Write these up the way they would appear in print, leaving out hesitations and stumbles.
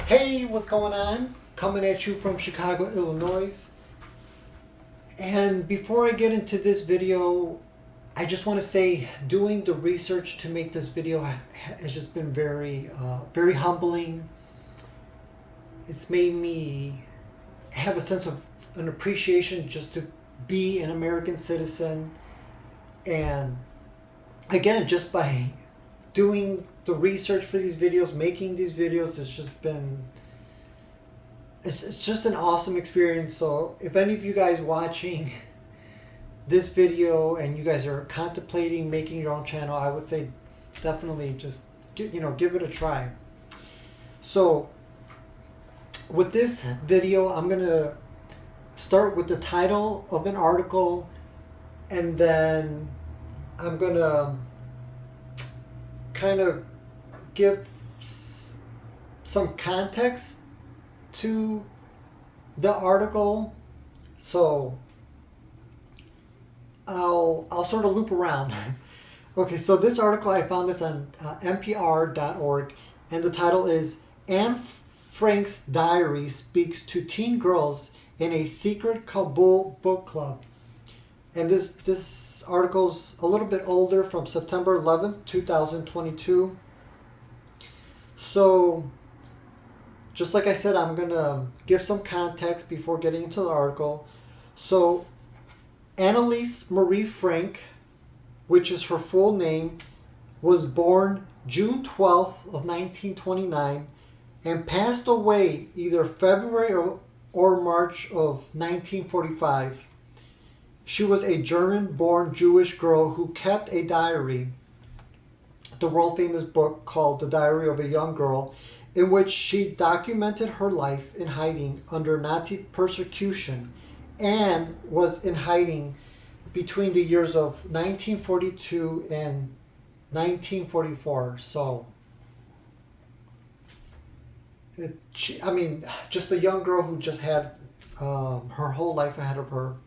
Hey, what's going on? Coming at you from Chicago, Illinois. And before I get into this video, I just want to say doing the research to make this video has just been very humbling. It's made me have a sense of an appreciation just to be an American citizen. And again, just by doing the research for these videos, making these videos, it's just an awesome experience. So if any of you guys watching this video and you guys are contemplating making your own channel, I would say definitely just give it a try. So with this video, I'm gonna start with the title of an article, and then I'm gonna kind of give some context to the article. So I'll sort of loop around. Okay, so this article, I found this on npr.org, and the title is Anne Frank's Diary Speaks to Teen Girls in a Secret Kabul Book Club. And this article's a little bit older, from September 11th, 2022. So, just like I said, I'm going to give some context before getting into the article. So, Annalise Marie Frank, which is her full name, was born June 12th of 1929 and passed away either February or March of 1945. She was a German-born Jewish girl who kept a diary, the world-famous book called The Diary of a Young Girl, in which she documented her life in hiding under Nazi persecution, and was in hiding between the years of 1942 and 1944. So, just a young girl who just had her whole life ahead of her.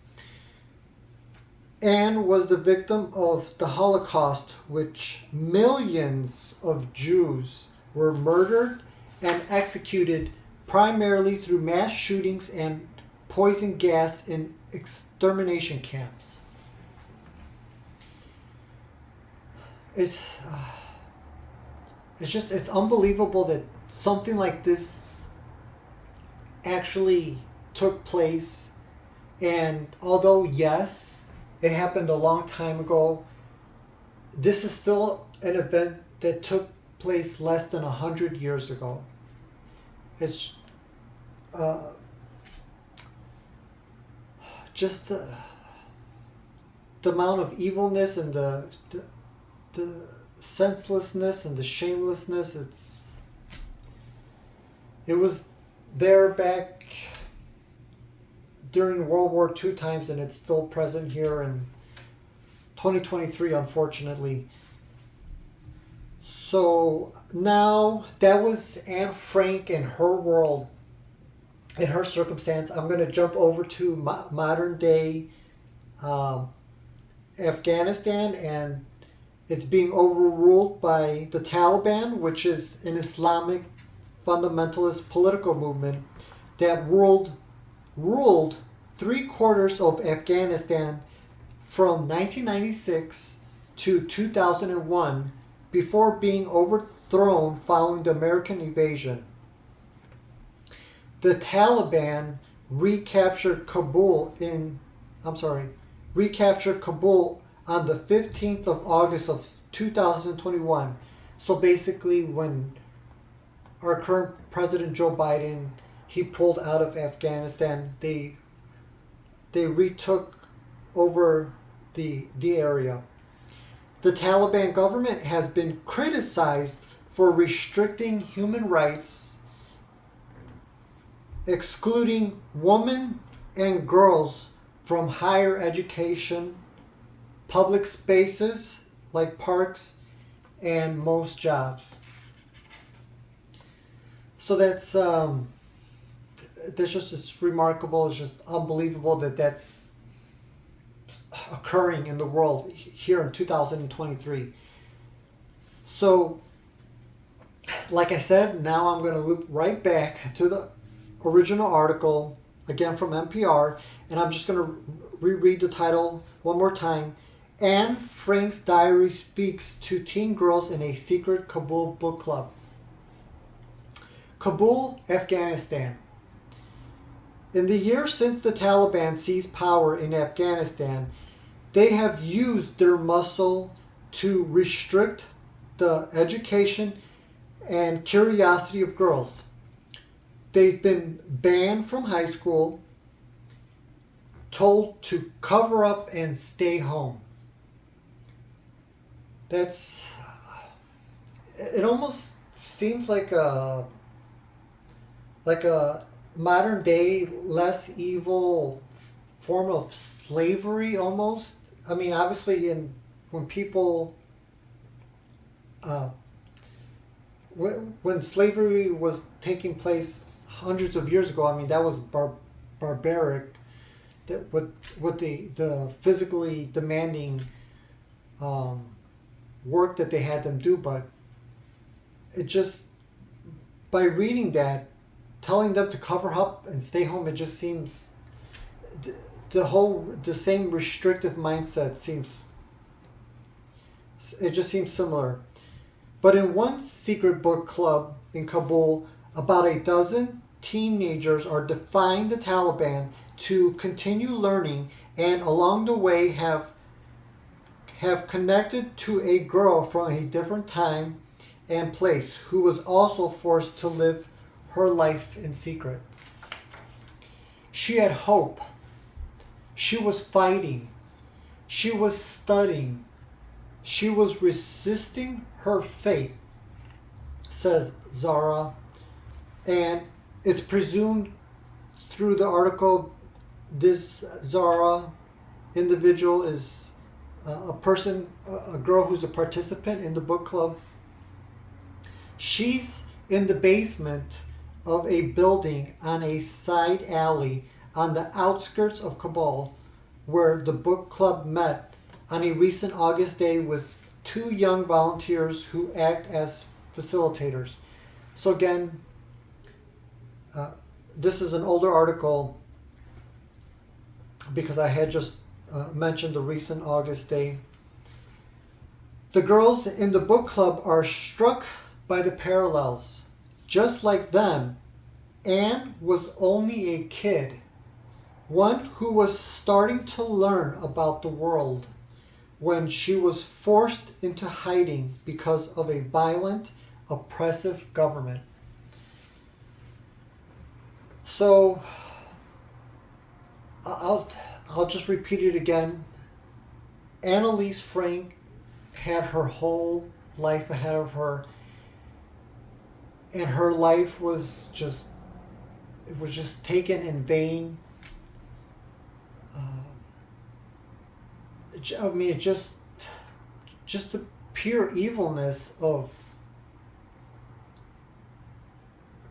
Anne was the victim of the Holocaust, which millions of Jews were murdered and executed primarily through mass shootings and poison gas in extermination camps. It's unbelievable that something like this actually took place. And although, yes, it happened a long time ago, this is still an event that took place less than 100 years ago. It's just the amount of evilness and the senselessness and the shamelessness. It was there back during World War II times, and it's still present here in 2023, unfortunately. So now that was Anne Frank and her world and her circumstance. I'm going to jump over to modern day Afghanistan, and it's being overruled by the Taliban, which is an Islamic fundamentalist political movement that ruled 3/4 of Afghanistan from 1996 to 2001 before being overthrown following the American invasion. The Taliban recaptured Kabul on the 15th of August of 2021. So basically, when our current President Joe Biden, he pulled out of Afghanistan, they retook over the area. The Taliban government has been criticized for restricting human rights, excluding women and girls from higher education, public spaces like parks, and most jobs. So that's it's remarkable. It's just unbelievable that that's occurring in the world here in 2023. So like I said, now I'm going to loop right back to the original article, again from NPR, and I'm just going to reread the title one more time. Anne Frank's diary speaks to teen girls in a secret Kabul book club. Kabul, Afghanistan. In the years since the Taliban seized power in Afghanistan, they have used their muscle to restrict the education and curiosity of girls. They've been banned from high school, told to cover up and stay home. It almost seems like a modern day less evil form of slavery almost. I mean, obviously when people when slavery was taking place hundreds of years ago, I mean that was barbaric. That what the physically demanding work that they had them do, but it just, by reading that, telling them to cover up and stay home, it just seems the same restrictive mindset seems similar. But in one secret book club in Kabul, about a dozen teenagers are defying the Taliban to continue learning, and along the way have connected to a girl from a different time and place who was also forced to live her life in secret. She had hope. She was fighting. She was studying. She was resisting her fate, says Zara. And it's presumed through the article this Zara individual is a girl who's a participant in the book club. She's in the basement of a building on a side alley on the outskirts of Kabul, where the book club met on a recent August day with two young volunteers who act as facilitators. So again, this is an older article because I had just mentioned the recent August day. The girls in the book club are struck by the parallels. Just like them, Anne was only a kid, one who was starting to learn about the world, when she was forced into hiding because of a violent, oppressive government. So, I'll just repeat it again. Annalise Frank had her whole life ahead of her, and her life was just taken in vain. I mean, just the pure evilness of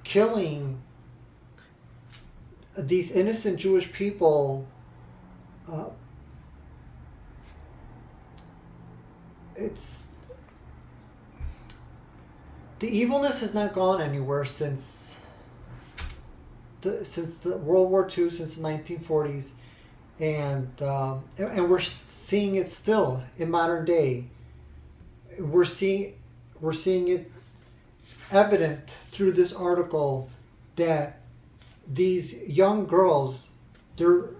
killing these innocent Jewish people. It's the evilness has not gone anywhere since the World War II, since the 1940s, and we're seeing it still in modern day. We're seeing it evident through this article that these young girls, they're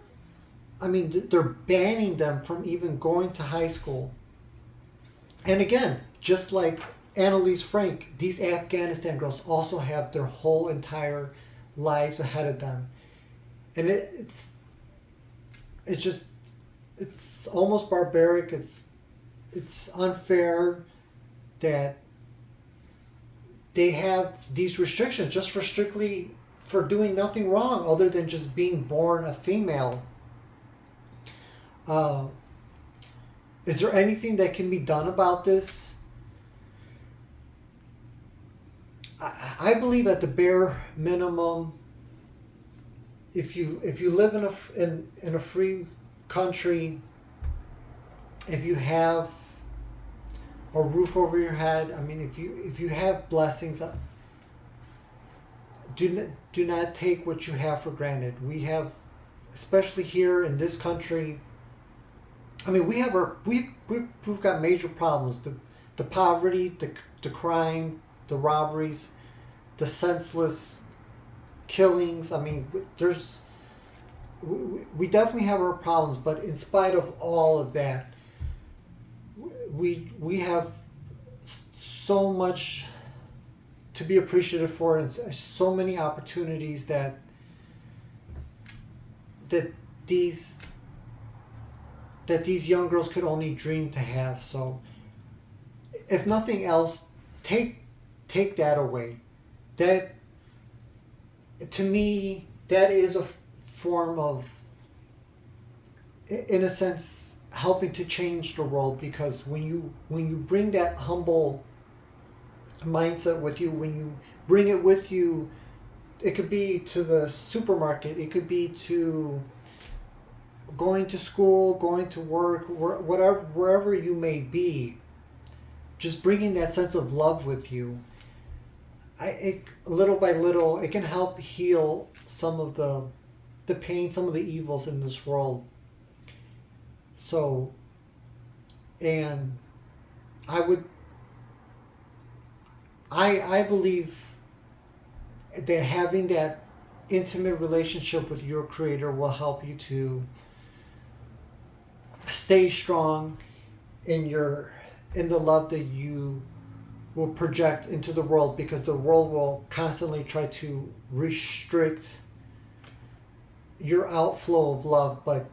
banning them from even going to high school. And again, just like Annalise Frank, these Afghanistan girls also have their whole entire lives ahead of them. And it's almost barbaric. It's unfair that they have these restrictions just for doing nothing wrong other than just being born a female. Is there anything that can be done about this? I believe at the bare minimum, if you live in a free country, if you have a roof over your head. I mean, if you have blessings, do not take what you have for granted. We have, especially here in this country. I mean, we've got major problems. The poverty, the crime, the robberies, the senseless killings. I mean, we definitely have our problems, but in spite of all of that, we have so much to be appreciative for, and so many opportunities that these young girls could only dream to have. So, if nothing else, take that away. That, to me, that is a form of, in a sense, helping to change the world, because when you bring that humble mindset with you, when you bring it with you, it could be to the supermarket, it could be to going to school, going to work, wherever you may be, just bringing that sense of love with you, little by little, it can help heal some of the pain, some of the evils in this world. So, and I believe that having that intimate relationship with your Creator will help you to stay strong in the love that you will project into the world, because the world will constantly try to restrict your outflow of love. But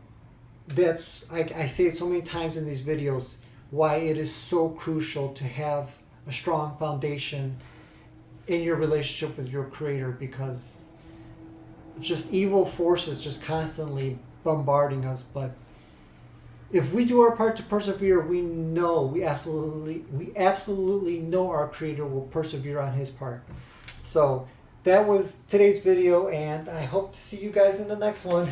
that's, I say it so many times in these videos, why it is so crucial to have a strong foundation in your relationship with your Creator, because just evil forces just constantly bombarding us. But if we do our part to persevere, we absolutely know our Creator will persevere on His part. So that was today's video, and I hope to see you guys in the next one.